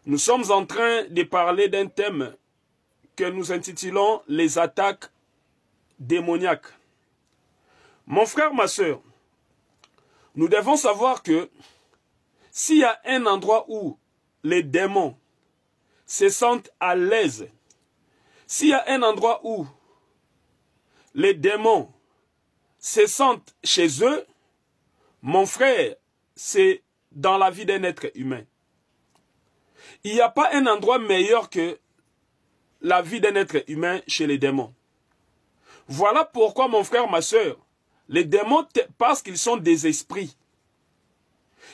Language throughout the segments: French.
Nous sommes en train de parler d'un thème que nous intitulons les attaques démoniaques. Mon frère, ma soeur, nous devons savoir que s'il y a un endroit où les démons se sentent à l'aise, s'il y a un endroit où les démons se sentent chez eux, mon frère, c'est dans la vie d'un être humain. Il n'y a pas un endroit meilleur que la vie d'un être humain chez les démons. Voilà pourquoi, mon frère, ma soeur, les démons, parce qu'ils sont des esprits.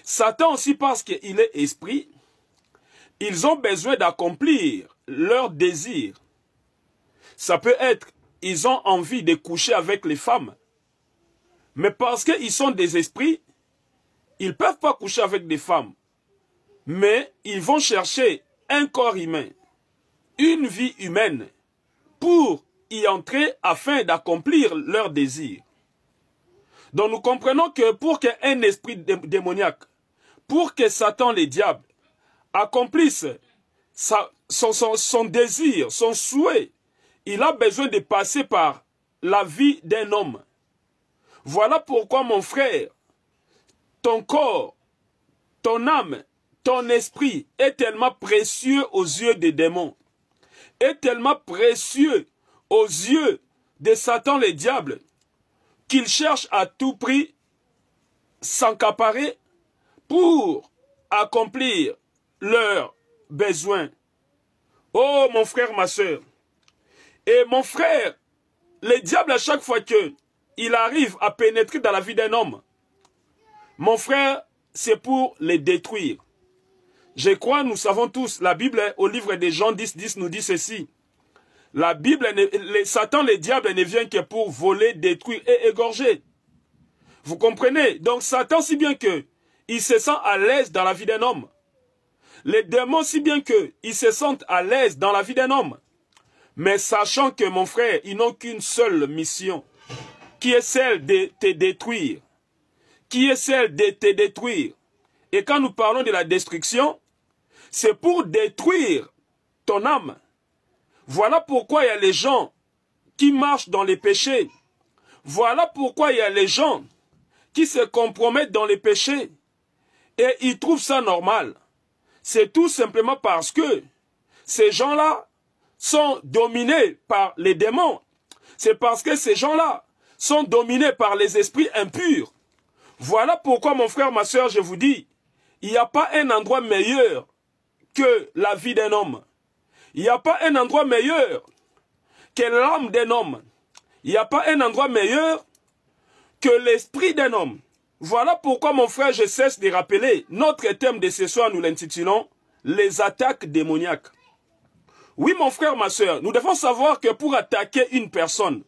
Satan aussi, parce qu'il est esprit, ils ont besoin d'accomplir leurs désirs. Ça peut être, ils ont envie de coucher avec les femmes. Mais parce qu'ils sont des esprits, ils ne peuvent pas coucher avec des femmes. Mais ils vont chercher un corps humain, une vie humaine, pour y entrer afin d'accomplir leurs désirs. Donc nous comprenons que pour qu'un esprit démoniaque, pour que Satan, le diable, accomplisse son désir, son souhait, il a besoin de passer par la vie d'un homme. Voilà pourquoi, mon frère, ton corps, ton âme, ton esprit est tellement précieux aux yeux des démons, est tellement précieux aux yeux de Satan le diable, qu'il cherche à tout prix s'accaparer pour accomplir leurs besoins. Oh mon frère, ma soeur, et mon frère, le diable à chaque fois qu'il arrive à pénétrer dans la vie d'un homme, mon frère, c'est pour les détruire. Je crois, nous savons tous, la Bible au livre de Jean 10 nous dit ceci. La Bible, Satan, le diable, ne vient que pour voler, détruire et égorger. Vous comprenez? Donc Satan, si bien que il se sent à l'aise dans la vie d'un homme. Les démons, si bien que ils se sentent à l'aise dans la vie d'un homme. Mais sachant que, mon frère, ils n'ont qu'une seule mission, qui est celle de te détruire. Qui est celle de te détruire. Et quand nous parlons de la destruction, c'est pour détruire ton âme. Voilà pourquoi il y a les gens qui marchent dans les péchés. Voilà pourquoi il y a les gens qui se compromettent dans les péchés. Et ils trouvent ça normal. C'est tout simplement parce que ces gens-là sont dominés par les démons. C'est parce que ces gens-là sont dominés par les esprits impurs. Voilà pourquoi, mon frère, ma soeur, je vous dis, il n'y a pas un endroit meilleur que la vie d'un homme. Il n'y a pas un endroit meilleur que l'âme d'un homme. Il n'y a pas un endroit meilleur que l'esprit d'un homme. Voilà pourquoi, mon frère, je cesse de rappeler, notre thème de ce soir, nous l'intitulons « Les attaques démoniaques ». Oui, mon frère, ma soeur, nous devons savoir que pour attaquer une personne,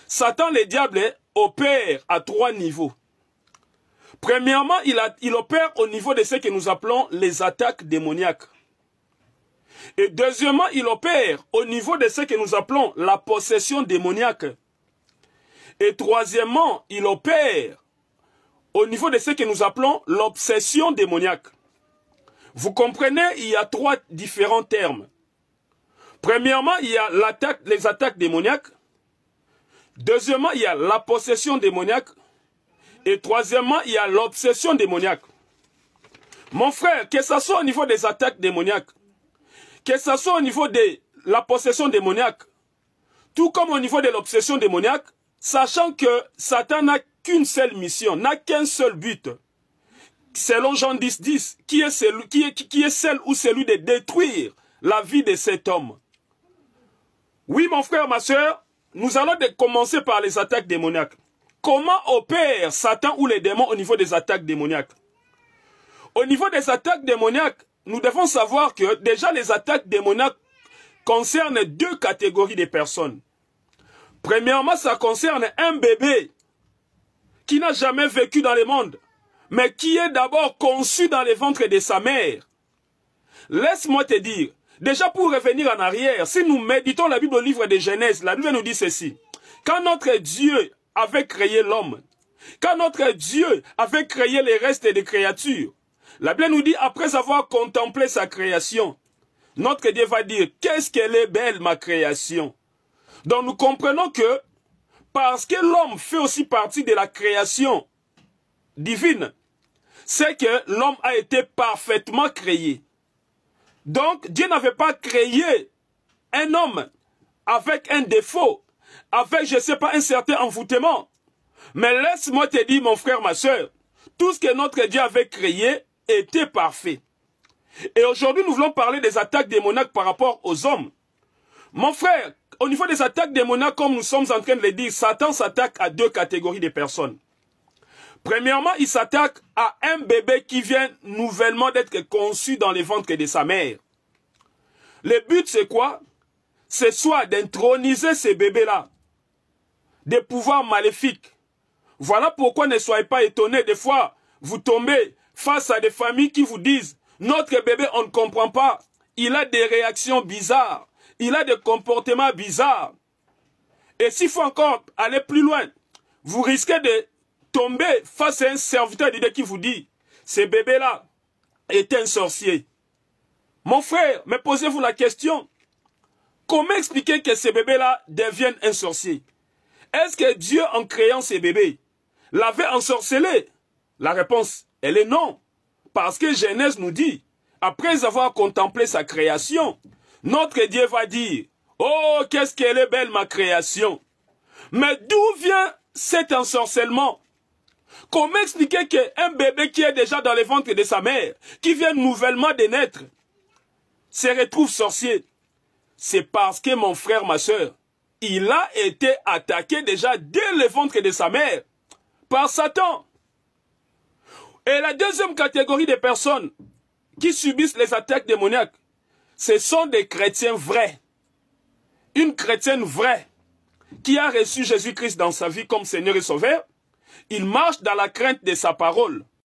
Satan, le diable, opère à 3 niveaux. Premièrement, il opère au niveau de ce que nous appelons les attaques démoniaques. Et deuxièmement, il opère au niveau de ce que nous appelons la possession démoniaque. Et troisièmement, il opère au niveau de ce que nous appelons l'obsession démoniaque. Vous comprenez, il y a 3 différents termes. Premièrement, il y a les attaques démoniaques. Deuxièmement, il y a la possession démoniaque. Et troisièmement, il y a l'obsession démoniaque. Mon frère, que ce soit au niveau des attaques démoniaques, que ce soit au niveau de la possession démoniaque, tout comme au niveau de l'obsession démoniaque, sachant que Satan n'a qu'une seule mission, n'a qu'un seul but, selon Jean 10, qui est celle ou celui de détruire la vie de cet homme. Oui, mon frère, ma soeur, nous allons commencer par les attaques démoniaques. Comment opère Satan ou les démons au niveau des attaques démoniaques? Au niveau des attaques démoniaques, nous devons savoir que déjà les attaques démoniaques concernent 2 catégories de personnes. Premièrement, ça concerne un bébé qui n'a jamais vécu dans le monde, mais qui est d'abord conçu dans le ventre de sa mère. Laisse-moi te dire, déjà pour revenir en arrière, si nous méditons la Bible au livre de Genèse, la Bible nous dit ceci. Quand notre Dieu avait créé l'homme, quand notre Dieu avait créé les restes des créatures, La Bible nous dit, après avoir contemplé sa création, notre Dieu va dire, qu'est-ce qu'elle est belle ma création. Donc nous comprenons que, parce que l'homme fait aussi partie de la création divine, c'est que l'homme a été parfaitement créé. Donc Dieu n'avait pas créé un homme avec un défaut, avec, je ne sais pas, un certain envoûtement. Mais laisse-moi te dire, mon frère, ma soeur, tout ce que notre Dieu avait créé était parfait. Et aujourd'hui, nous voulons parler des attaques démoniaques par rapport aux hommes. Mon frère, au niveau des attaques démoniaques, comme nous sommes en train de le dire, Satan s'attaque à deux catégories de personnes. Premièrement, il s'attaque à un bébé qui vient nouvellement d'être conçu dans les ventres de sa mère. Le but, c'est quoi? C'est soit d'introniser ces bébés-là, des pouvoirs maléfiques. Voilà pourquoi ne soyez pas étonnés. Des fois, vous tombez face à des familles qui vous disent « Notre bébé, on ne comprend pas. Il a des réactions bizarres. Il a des comportements bizarres. » Et s'il faut encore aller plus loin, vous risquez de tomber face à un serviteur d'idée qui vous dit « Ce bébé-là est un sorcier. » Mon frère, mais posez-vous la question. Comment expliquer que ces bébés-là deviennent un sorcier? Est-ce que Dieu, en créant ces bébés, l'avait ensorcelé? La réponse, elle est non. Parce que Genèse nous dit, après avoir contemplé sa création, notre Dieu va dire, « Oh, qu'est-ce qu'elle est belle ma création !» Mais d'où vient cet ensorcellement? Comment expliquer qu'un bébé qui est déjà dans le ventre de sa mère, qui vient nouvellement de naître, se retrouve sorcier? C'est parce que mon frère, ma soeur, il a été attaqué déjà dès le ventre de sa mère par Satan. Et la deuxième catégorie de personnes qui subissent les attaques démoniaques, ce sont des chrétiens vrais. Une chrétienne vraie qui a reçu Jésus-Christ dans sa vie comme Seigneur et Sauveur, il marche dans la crainte de sa parole.